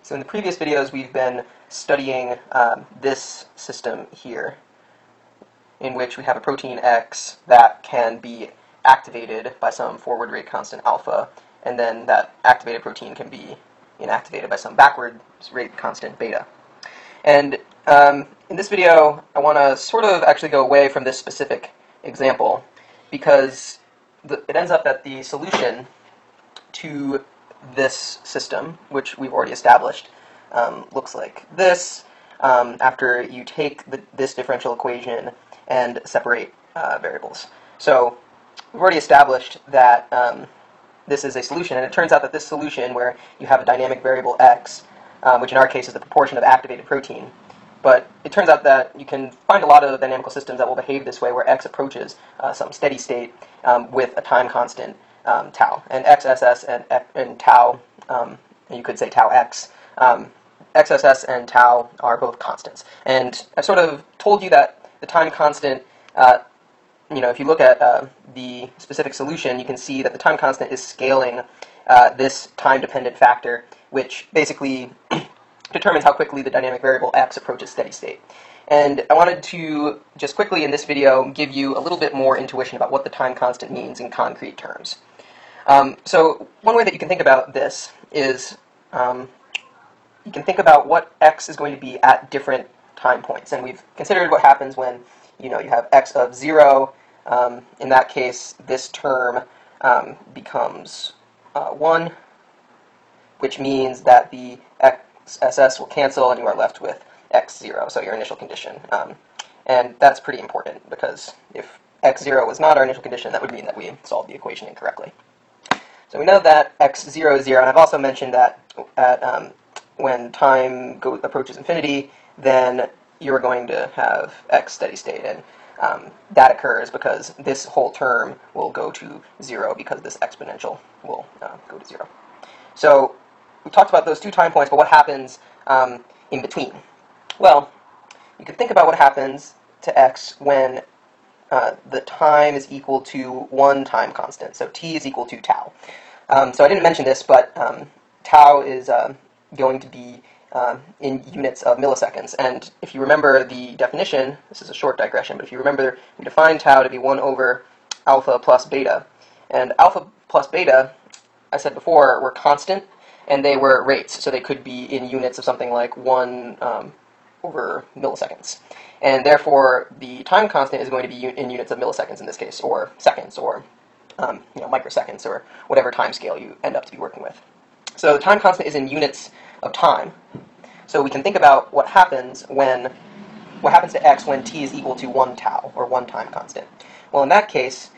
So in the previous videos, we've been studying this system here, in which we have a protein X that can be activated by some forward rate constant alpha, and then that activated protein can be inactivated by some backward rate constant beta. And in this video, I want to sort of actually go away from this specific example, because it ends up that the solution to this system, which we've already established, looks like this after you take this differential equation and separate variables. So we've already established that this is a solution, and it turns out that this solution, where you have a dynamic variable x, which in our case is the proportion of activated protein, but it turns out that you can find a lot of dynamical systems that will behave this way, where x approaches some steady state with a time constant tau. And xss and tau, and you could say tau x, xss and tau are both constants. And I've sort of told you that the time constant, if you look at the specific solution, you can see that the time constant is scaling this time-dependent factor, which basically determines how quickly the dynamic variable x approaches steady state. And I wanted to just quickly in this video give you a little bit more intuition about what the time constant means in concrete terms. So one way that you can think about this is you can think about what x is going to be at different time points. And we've considered what happens when you have x of 0. In that case, this term becomes 1, which means that the xss will cancel and you are left with x0, so your initial condition. And that's pretty important, because if x0 was not our initial condition, that would mean that we solved the equation incorrectly. So we know that x0 is 0, and I've also mentioned that when time approaches infinity, then you're going to have x steady state, and that occurs because this whole term will go to 0 because this exponential will go to 0. So we talked about those two time points, but what happens in between? Well, you can think about what happens to x when the time is equal to one time constant, so t is equal to tau. So I didn't mention this, but tau is going to be in units of milliseconds. And if you remember the definition, this is a short digression, but if you remember, we define tau to be 1 over alpha plus beta. And alpha plus beta, I said before, were constant, and they were rates, so they could be in units of something like 1 over milliseconds. And therefore, the time constant is going to be in units of milliseconds in this case, or seconds, or microseconds, or whatever time scale you end up to be working with. So the time constant is in units of time. So we can think about what happens to x when t is equal to 1 tau, or 1 time constant. Well, in that case,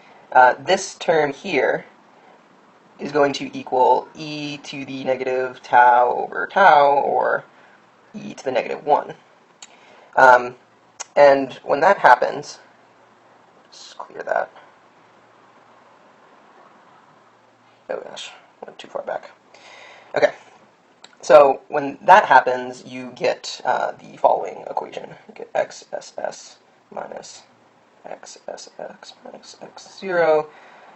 this term here is going to equal e to the negative tau over tau, or e to the negative 1. And when that happens, let's clear that. Oh gosh, went too far back. Okay, so when that happens, you get the following equation. You get xss minus xsx minus x0,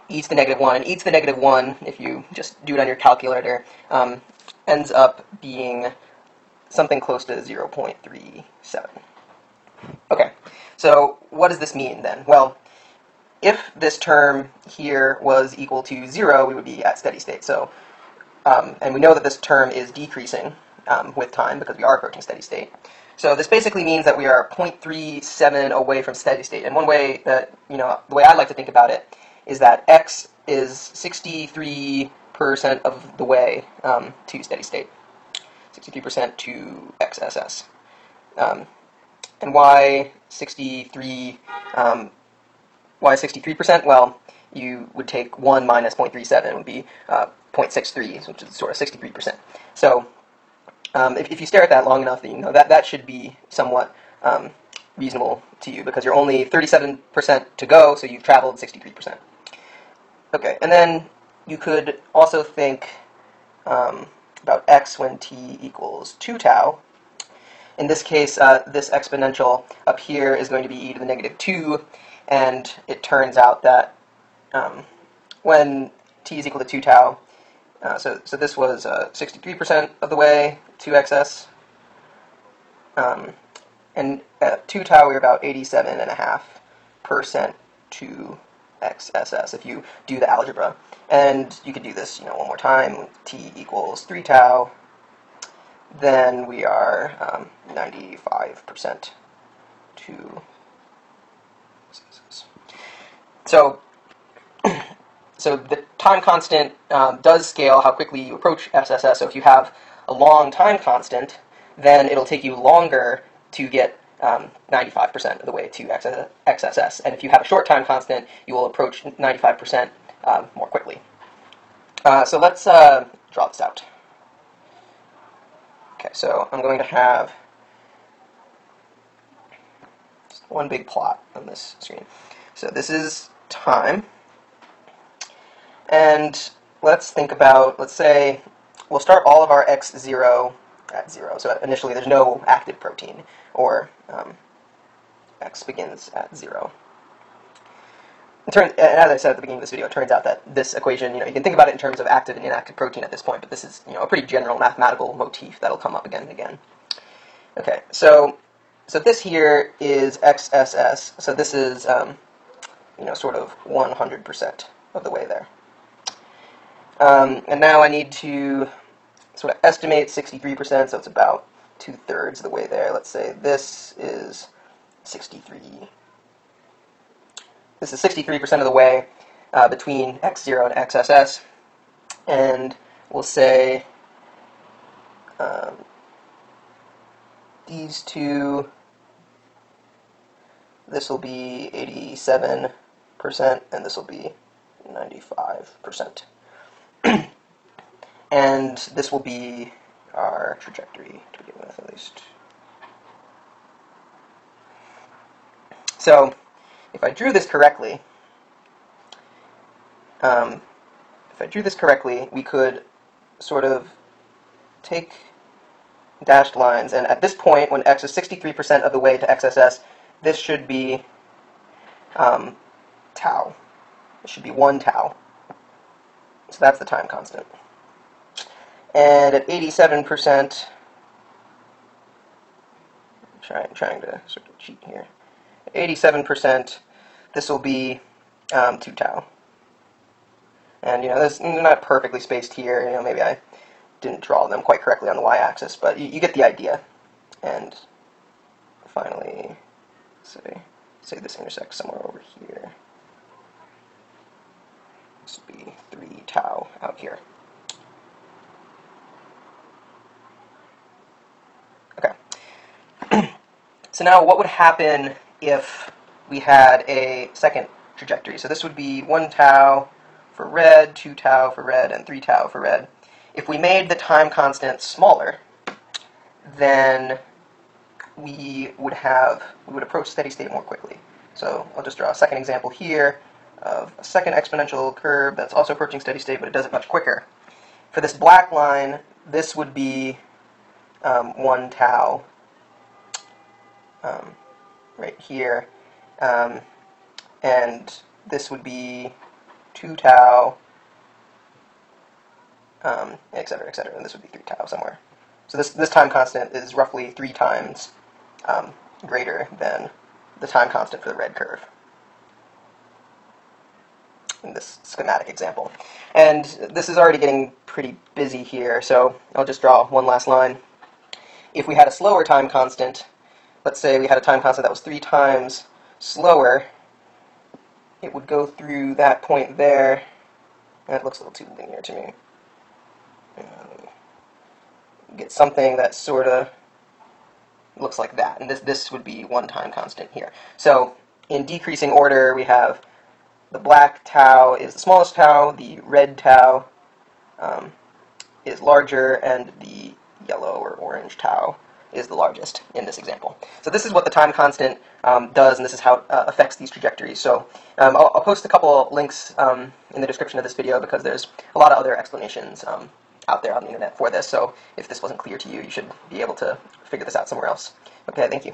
e to the negative 1. And e to the negative 1, if you just do it on your calculator, ends up being something close to 0.37. Okay, so what does this mean then? Well, if this term here was equal to 0, we would be at steady state. So, and we know that this term is decreasing with time because we are approaching steady state. So this basically means that we are 0.37 away from steady state. And one way that, the way I like to think about it is that x is 63% of the way to steady state. 63% to xss. And why 63? Why 63%? Well, you would take 1 minus 0.37 would be 0.63, which is sort of 63%. So if you stare at that long enough, then that should be somewhat reasonable to you, because you're only 37% to go, so you've traveled 63%. Okay, and then you could also think about x when t equals 2 tau. In this case, this exponential up here is going to be e to the negative 2, and it turns out that when t is equal to 2 tau, So this was 63% of the way to XS. And at 2 tau, we were about 87.5% to XSS, if you do the algebra. And you could do this, one more time. T equals 3 tau. Then we are 95% to XSS. So the time constant does scale how quickly you approach XSS. So if you have a long time constant, then it'll take you longer to get 95% of the way to XSS. And if you have a short time constant, you will approach 95% more quickly. So let's draw this out. Okay, so I'm going to have just one big plot on this screen. So this is time. And let's think about, let's say, we'll start all of our x0 at 0. So initially there's no active protein, or x begins at 0. As I said at the beginning of this video, it turns out that this equation, you can think about it in terms of active and inactive protein at this point, but this is, a pretty general mathematical motif that'll come up again and again. Okay, so this here is XSS, so this is, sort of 100% of the way there. And now I need to sort of estimate 63%, so it's about 2/3 of the way there. Let's say this is 63. This is 63% of the way between x0 and XSS, and we'll say these two, this will be 87%, and this will be 95%. And this will be our trajectory to begin with, at least. So if I drew this correctly, we could sort of take dashed lines, and at this point, when x is 63% of the way to XSS, this should be tau. It should be 1 tau. So that's the time constant. And at 87%, trying to sort of cheat here. At 87%, this will be 2 tau. And this is not perfectly spaced here. Maybe I didn't draw them quite correctly on the y-axis, but you get the idea. And finally, say this intersects somewhere over here. This would be 3 tau out here. Okay. So now what would happen if we had a second trajectory? So this would be 1 tau for red, 2 tau for red, and 3 tau for red. If we made the time constant smaller, then we would approach steady state more quickly. So I'll just draw a second example here of a second exponential curve that's also approaching steady state, but it does it much quicker. For this black line, this would be 1 tau right here, and this would be 2 tau, et cetera, and this would be 3 tau somewhere. So this time constant is roughly 3 times greater than the time constant for the red curve in this schematic example. And this is already getting pretty busy here, so I'll just draw one last line. If we had a slower time constant, let's say we had a time constant that was 3 times slower, it would go through that point there. That looks a little too linear to me. Get something that sort of looks like that, and this would be 1 time constant here. So in decreasing order, we have the black tau is the smallest tau, the red tau is larger, and the yellow or orange tau is the largest in this example. So this is what the time constant does, and this is how it affects these trajectories. So I'll post a couple links in the description of this video, because there's a lot of other explanations out there on the internet for this. So if this wasn't clear to you, you should be able to figure this out somewhere else. Okay, thank you.